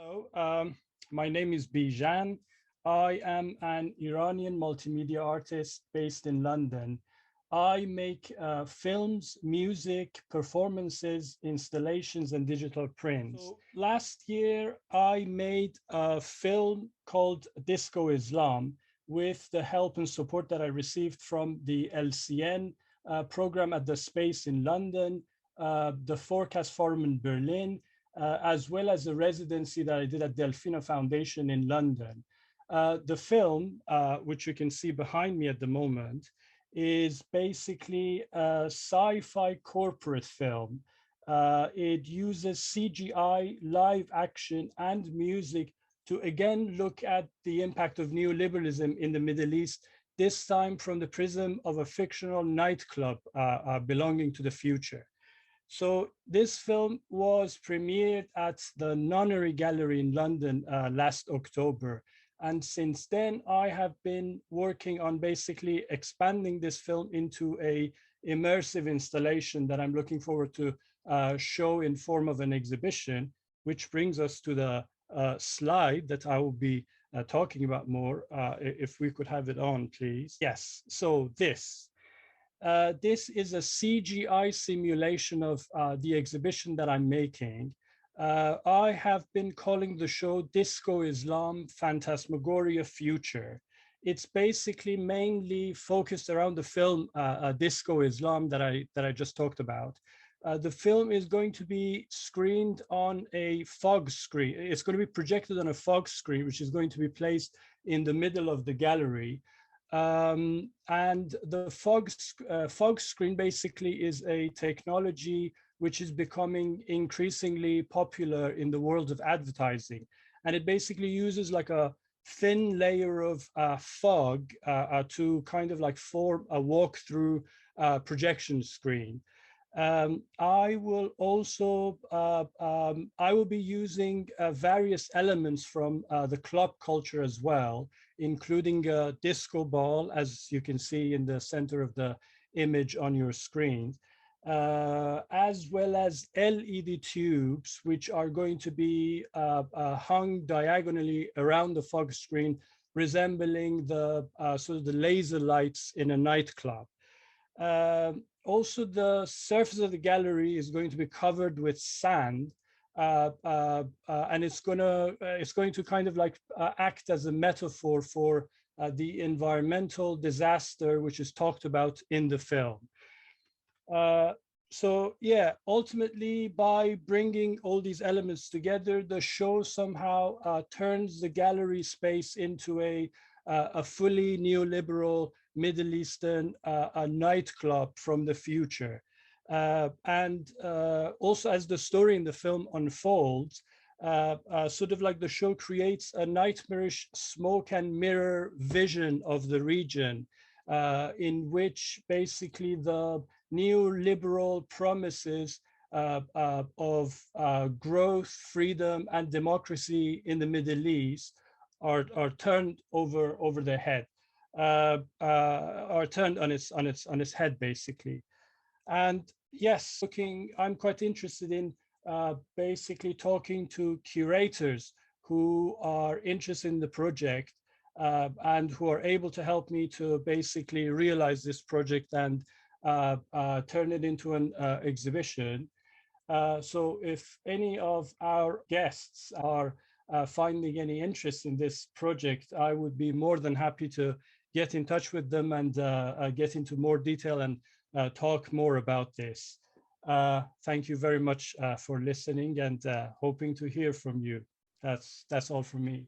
Hello, my name is Bijan. I am an Iranian multimedia artist based in London. I make films, music, performances, installations, and digital prints. So last year, I made a film called Disco Islam with the help and support that I received from the LCN program at the Space in London, the Forecast Forum in Berlin, as well as a residency that I did at Delfino Foundation in London. The film, which you can see behind me at the moment, is basically a sci-fi corporate film. It uses CGI, live action, and music to again look at the impact of neoliberalism in the Middle East, this time from the prism of a fictional nightclub belonging to the future. So this film was premiered at the Nunnery Gallery in London last October. And since then, I have been working on basically expanding this film into a immersive installation that I'm looking forward to show in form of an exhibition, which brings us to the slide that I will be talking about more. If we could have it on, please. Yes, so this is a CGI simulation of the exhibition that I'm making. I have been calling the show Disco Islam Phantasmagoria Future. It's basically mainly focused around the film Disco Islam that I just talked about. The film is going to be screened on a fog screen. It's going to be projected on a fog screen, which is going to be placed in the middle of the gallery. And the fog screen basically is a technology which is becoming increasingly popular in the world of advertising. And it basically uses like a thin layer of fog to kind of like form a walk-through projection screen. I will also, I will be using various elements from the club culture as well, including a disco ball, as you can see in the center of the image on your screen, as well as LED tubes, which are going to be hung diagonally around the fog screen, resembling the sort of the laser lights in a nightclub. Also, the surface of the gallery is going to be covered with sand, and it's going to kind of like act as a metaphor for the environmental disaster which is talked about in the film. So yeah, ultimately, by bringing all these elements together, the show somehow turns the gallery space into a fully neoliberal Middle Eastern a nightclub from the future. And also, as the story in the film unfolds, sort of like the show creates a nightmarish smoke and mirror vision of the region, in which basically the neoliberal promises of growth, freedom, and democracy in the Middle East are turned over their head, are turned on its head basically. And yes, I'm quite interested in basically talking to curators who are interested in the project and who are able to help me to basically realize this project and turn it into an exhibition. So if any of our guests are finding any interest in this project, I would be more than happy to get in touch with them and get into more detail and talk more about this. Thank you very much for listening and hoping to hear from you. That's all from me.